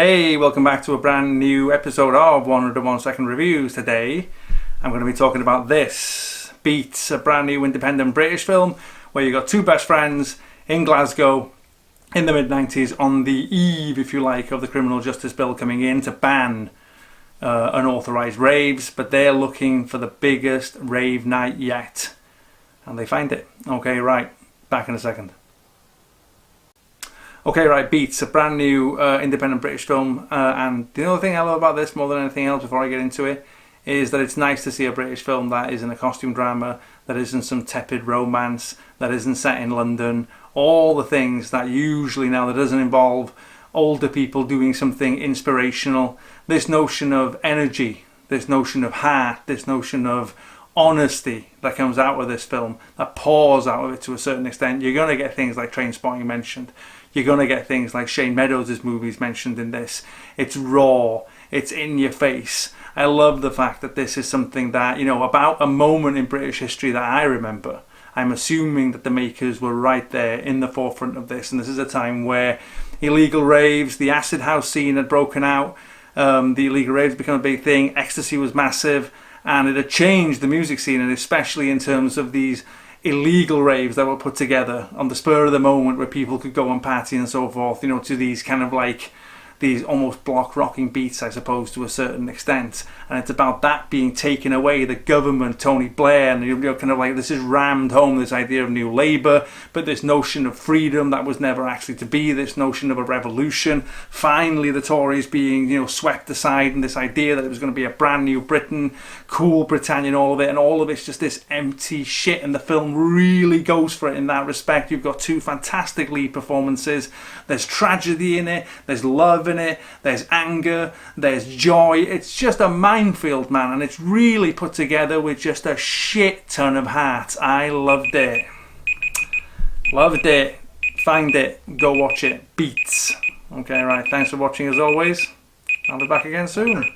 Hey, welcome back to a brand new episode of 101 Second Reviews. Today I'm going to be talking about this, Beats, a brand new independent British film where you got two best friends in Glasgow in the mid-90s on the eve, if you like, of the criminal justice bill coming in to ban unauthorised raves, but they're looking for the biggest rave night yet, and they find it. Okay, right, back in a second. Okay, right, Beats, a brand new independent British film, and the other thing I love about this more than anything else before I get into it is that it's nice to see a British film that isn't a costume drama, that isn't some tepid romance, that isn't set in London, all the things that usually now that doesn't involve older people doing something inspirational. This notion of energy, this notion of heart, this notion of honesty that comes out of this film, that pours out of it to a certain extent. You're going to get things like Trainspotting mentioned. You're going to get things like Shane Meadows' movies mentioned in this. It's raw. It's in your face. I love the fact that this is something that, about a moment in British history that I remember. I'm assuming that the makers were right there in the forefront of this. And this is a time where illegal raves, the acid house scene had broken out. The illegal raves became a big thing. Ecstasy was massive. And it had changed the music scene, and especially in terms of these illegal raves that were put together on the spur of the moment where people could go and party and so forth, to these kind of like these almost block rocking beats, I suppose, to a certain extent. And it's about that being taken away, the government, Tony Blair, and you're kind of like, this is rammed home, this idea of new labour, but this notion of freedom that was never actually to be, this notion of a revolution, finally the Tories being, swept aside, and this idea that it was going to be a brand new Britain, cool Britannia and all of it, and all of it's just this empty shit, and the film really goes for it in that respect. You've got two fantastic lead performances, there's tragedy in it, there's love in it, there's anger, there's joy. It's just a minefield, man, and it's really put together with just a shit ton of heart. I loved it. Loved it. Find it. Go watch it. Beats. Okay, right. Thanks for watching as always. I'll be back again soon.